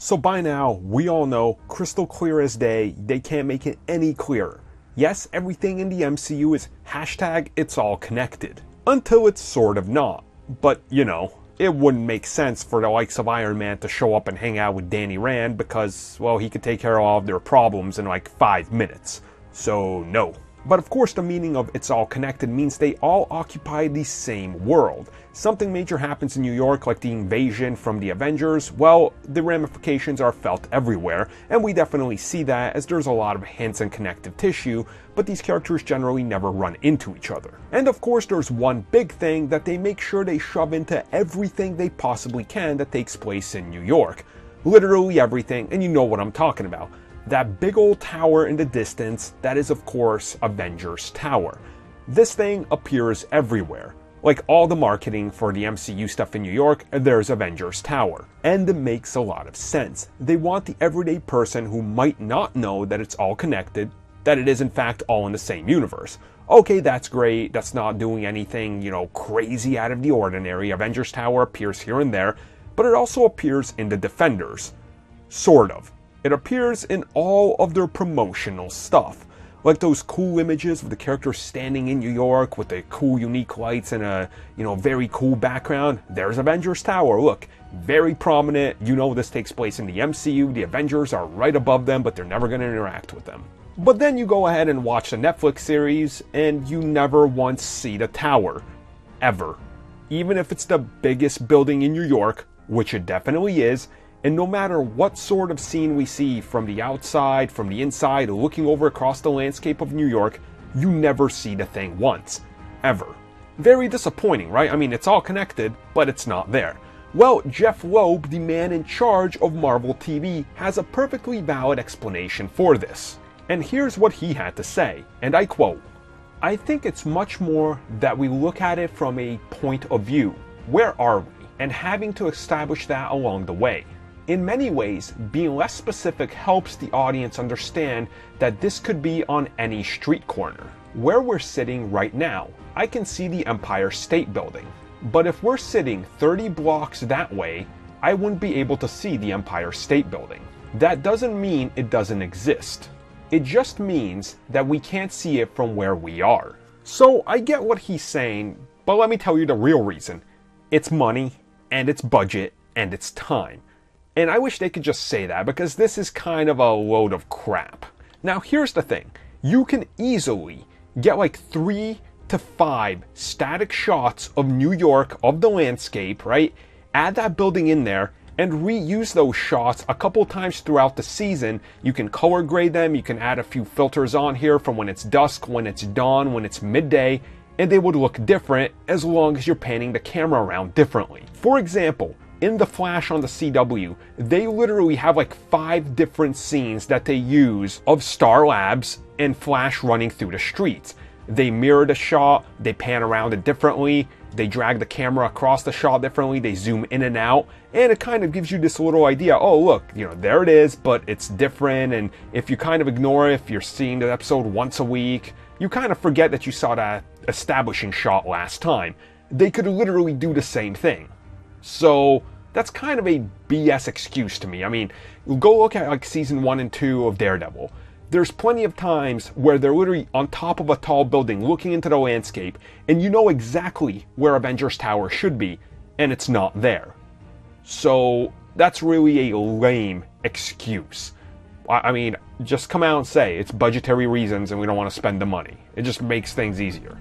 So by now, we all know, crystal clear as day, they can't make it any clearer. Yes, everything in the MCU is hashtag it's all connected. Until it's sort of not. But, you know, it wouldn't make sense for the likes of Iron Man to show up and hang out with Danny Rand because, well, he could take care of all of their problems in like 5 minutes. So, no. But of course the meaning of it's all connected means they all occupy the same world. Something major happens in New York, like the invasion from the Avengers, well, the ramifications are felt everywhere, and we definitely see that as there's a lot of hints and connective tissue, but these characters generally never run into each other. And of course there's one big thing that they make sure they shove into everything they possibly can that takes place in New York. Literally everything, and you know what I'm talking about. That big old tower in the distance, that is of course Avengers Tower. This thing appears everywhere. Like all the marketing for the MCU stuff in New York, there's Avengers Tower. And it makes a lot of sense. They want the everyday person who might not know that it's all connected, that it is in fact all in the same universe. Okay, that's great, that's not doing anything, crazy out of the ordinary. Avengers Tower appears here and there, but it also appears in the Defenders. Sort of. It appears in all of their promotional stuff. Like those cool images of the characters standing in New York with the cool unique lights and a, very cool background. There's Avengers Tower, look, very prominent. You know this takes place in the MCU, the Avengers are right above them, but they're never going to interact with them. But then you go ahead and watch the Netflix series, and you never once see the tower. Ever. Even if it's the biggest building in New York, which it definitely is, and no matter what sort of scene we see from the outside, from the inside, looking over across the landscape of New York, you never see the thing once. Ever. Very disappointing, right? I mean, it's all connected, but it's not there. Well, Jeff Loeb, the man in charge of Marvel TV, has a perfectly valid explanation for this. And here's what he had to say, and I quote, "I think it's much more that we look at it from a point of view. Where are we? And having to establish that along the way. In many ways, being less specific helps the audience understand that this could be on any street corner. Where we're sitting right now, I can see the Empire State Building. But if we're sitting 30 blocks that way, I wouldn't be able to see the Empire State Building. That doesn't mean it doesn't exist. It just means that we can't see it from where we are." So I get what he's saying, but let me tell you the real reason. It's money, and it's budget, and it's time. And I wish they could just say that, because this is kind of a load of crap. Now here's the thing. You can easily get like 3 to 5 static shots of New York, of the landscape, right? Add that building in there, and reuse those shots a couple times throughout the season. You can color grade them, you can add a few filters on here from when it's dusk, when it's dawn, when it's midday, and they would look different as long as you're panning the camera around differently. For example, in The Flash on the CW, they literally have like 5 different scenes that they use of Star Labs and Flash running through the streets. They mirror the shot, they pan around it differently, they drag the camera across the shot differently, they zoom in and out, and it kind of gives you this little idea, oh look, there it is, but it's different, and if you kind of ignore it, if you're seeing the episode once a week, you kind of forget that you saw that establishing shot last time. They could literally do the same thing. So that's kind of a BS excuse to me. I mean, go look at like season 1 and 2 of Daredevil. There's plenty of times where they're literally on top of a tall building looking into the landscape, and you know exactly where Avengers Tower should be, and it's not there. So that's really a lame excuse. I mean, just come out and say it's budgetary reasons and we don't want to spend the money. It just makes things easier.